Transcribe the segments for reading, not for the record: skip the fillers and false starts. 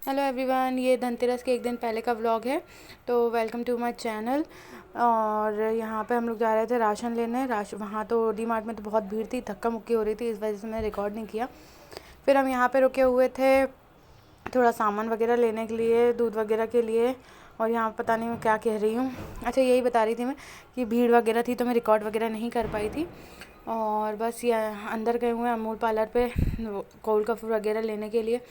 Hello everyone, ये धनतेरस के एक दिन पहले का व्लॉग है। तो वेलकम टू माय चैनल। और यहाँ पे हम लोग जा रहे थे राशन लेने। वहाँ तो डी मार्ट में तो बहुत भीड़ थी, धक्का मुक्की हो रही थी, इस वजह से मैंने रिकॉर्ड नहीं किया। फिर हम यहाँ पे रुके हुए थे थोड़ा सामान वगैरह लेने के लिए, दूध वगैरह के लिए। और यहाँ पता नहीं मैं क्या कह रही हूँ। अच्छा, यही बता रही थी मैं कि भीड़ वगैरह थी तो मैं रिकॉर्ड वगैरह नहीं कर पाई थी। और बस ये अंदर गए हुए हैं अमूल पार्लर पे कोल्ड कॉफ़ी वगैरह लेने के लिए,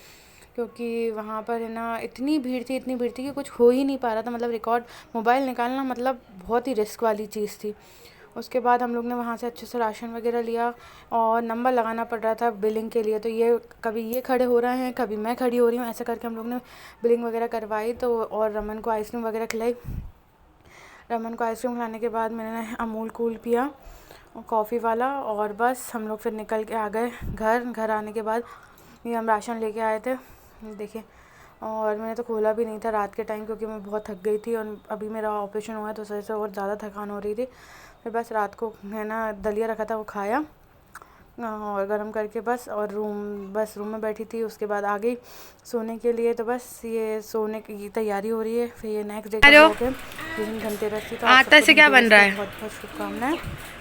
क्योंकि वहाँ पर है ना इतनी भीड़ थी कि कुछ हो ही नहीं पा रहा था। मतलब रिकॉर्ड मोबाइल निकालना मतलब बहुत ही रिस्क वाली चीज़ थी। उसके बाद हम लोग ने वहाँ से अच्छे से राशन वगैरह लिया और नंबर लगाना पड़ रहा था बिलिंग के लिए। तो ये कभी ये खड़े हो रहे हैं, कभी मैं खड़ी हो रही हूँ, ऐसा करके हम लोग ने बिलिंग वगैरह करवाई। तो और रमन को आइसक्रीम वगैरह खिलाई। रमन को आइसक्रीम खिलाने के बाद मैंने अमूल कूल पिया कॉफ़ी वाला, और बस हम लोग फिर निकल के आ गए घर आने के बाद ये हम राशन लेके आए थे, देखिए। और मैंने तो खोला भी नहीं था रात के टाइम, क्योंकि मैं बहुत थक गई थी और अभी मेरा ऑपरेशन हुआ है तो सही से और ज़्यादा थकान हो रही थी। फिर बस रात को है ना दलिया रखा था वो खाया और गर्म करके बस, और रूम में बैठी थी। उसके बाद आ गई सोने के लिए। तो बस ये सोने की तैयारी हो रही है। फिर ये नेक्स्ट डे का ब्लॉग है जिस दिन धनतेरस थी। तो आप आटा सबको से क्या बन धनतेरस रहा की है? बहुत बहुत शुभकामनाएं।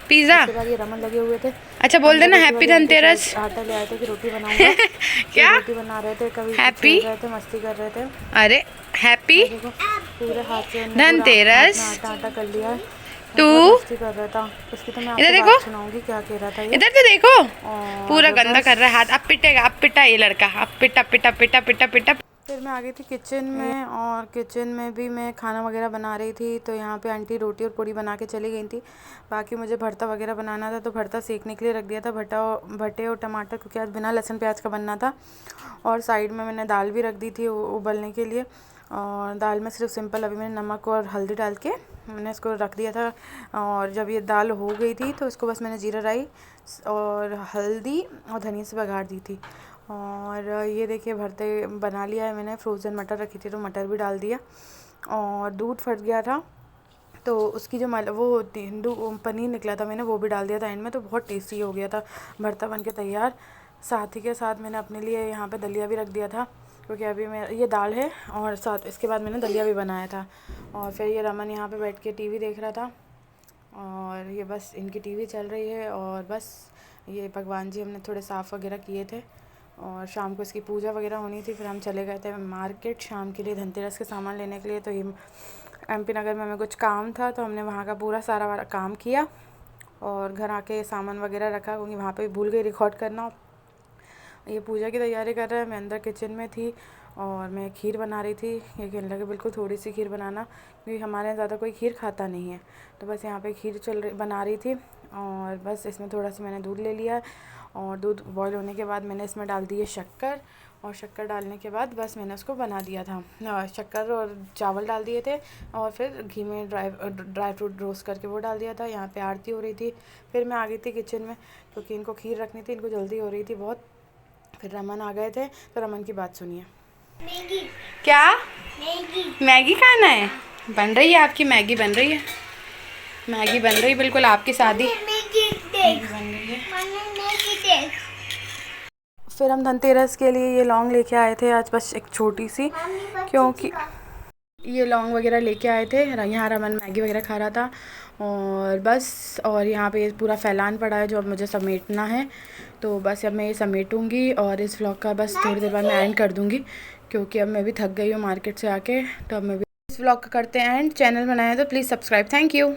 पिज्जा। उसके बाद ये रमन लगे हुए थे अच्छा, बोल अंदर, देना रोटी हैप्पी वाले आंटी धनतेरस। आटा ले आए थे कि रोटी बनाऊंगा। फिर क्या? रोटी बना रहे थे, कभी हैप्पी। छेड़ रहे थे, मस्ती कर रहे थे। अरे हैप्पी और देखो पूरे हाथ से उन्होंने पूरा हाथ में धनतेरस आटा आटा कर लिया है। टू। बहुत मस्ती कर रहा था। उसकी तो मैं इधर आपको देखो, बात सुनाऊंगी क्या कह रहा था ये। इधर तो देखो। पूरा और गंदा बस कर रहा है हाथ। अब पिटेगा, अब पिटा ये लड़का, अब पिटा पिटा पिटा पिटा पिटा। फिर मैं आ गई थी किचन में, और किचन में भी मैं खाना वगैरह बना रही थी। तो यहाँ पे आंटी रोटी और पूड़ी बना के चली गई थी। बाकी मुझे भरता वगैरह बनाना था, तो भरता सेकने के लिए रख दिया था, भट्टे और टमाटर, क्योंकि आज बिना लहसुन प्याज का बनना था। और साइड में मैंने दाल भी रख दी थी उबलने के लिए। और दाल में सिर्फ सिंपल अभी मैंने नमक और हल्दी डाल के मैंने इसको रख दिया था। और जब ये दाल हो गई थी तो इसको बस मैंने जीरा राई और हल्दी और धनिया से बघार दी थी। और ये देखिए भरते बना लिया है मैंने। फ्रोज़न मटर रखी थी तो मटर भी डाल दिया। और दूध फट गया था तो उसकी जो वो पनीर निकला था, मैंने वो भी डाल दिया था एंड में। तो बहुत टेस्टी हो गया था भरता बन के तैयार। साथ ही के साथ मैंने अपने लिए यहाँ पे दलिया भी रख दिया था, क्योंकि अभी मैं ये दाल है और साथ इसके बाद मैंने दलिया भी बनाया था। और फिर ये रमन यहाँ पे बैठ के टीवी देख रहा था। और ये बस इनकी टीवी चल रही है। और बस ये भगवान जी हमने थोड़े साफ़ वगैरह किए थे। और शाम को इसकी पूजा वगैरह होनी थी। फिर हम चले गए थे मार्केट शाम के लिए धनतेरस के सामान लेने के लिए। तो ये MP नगर में हमें कुछ काम था, तो हमने वहाँ का पूरा सारा वाला काम किया और घर आके सामान वगैरह रखा, क्योंकि वहाँ पे भूल गई रिकॉर्ड करना। ये पूजा की तैयारी कर रहा है, मैं अंदर किचन में थी और मैं खीर बना रही थी। ये कहने लगे बिल्कुल थोड़ी सी खीर बनाना, क्योंकि हमारे यहाँ ज़्यादा कोई खीर खाता नहीं है। तो बस यहाँ पे खीर बना रही थी। और बस इसमें थोड़ा सा मैंने दूध ले लिया है, और दूध बॉईल होने के बाद मैंने इसमें डाल दी है शक्कर। और शक्कर डालने के बाद बस मैंने उसको बना दिया था। शक्कर और चावल डाल दिए थे, और फिर घी में ड्राई फ्रूट रोस्ट करके वो डाल दिया था। यहाँ पे आरती हो रही थी। फिर मैं आ गई थी किचन में, क्योंकि इनको खीर रखनी थी, इनको जल्दी हो रही थी बहुत। फिर रमन आ गए थे, तो रमन की बात सुनिए। मैगी। क्या? मैगी खाना है? बन रही है आपकी मैगी, बन रही है मैगी, बन रही है बिल्कुल आपकी शादी मैगी बन रही है। फिर हम धनतेरस के लिए ये लौंग लेके आए थे आज, बस एक छोटी सी, क्योंकि ये लौंग वगैरह लेके आए थे। यहाँ रमन मैगी वगैरह खा रहा था। और बस, और यहाँ पे ये पूरा फैलान पड़ा है जो अब मुझे समेटना है। तो बस अब मैं ये समेटूँगी और इस व्लॉग का बस थोड़ी देर बाद मैं एंड कर दूँगी, क्योंकि अब मैं भी थक गई हूँ मार्केट से आके। तो अब मैं भी इस व्लॉग का करते हैं एंड। चैनल बनाया तो प्लीज़ सब्सक्राइब। Thank you.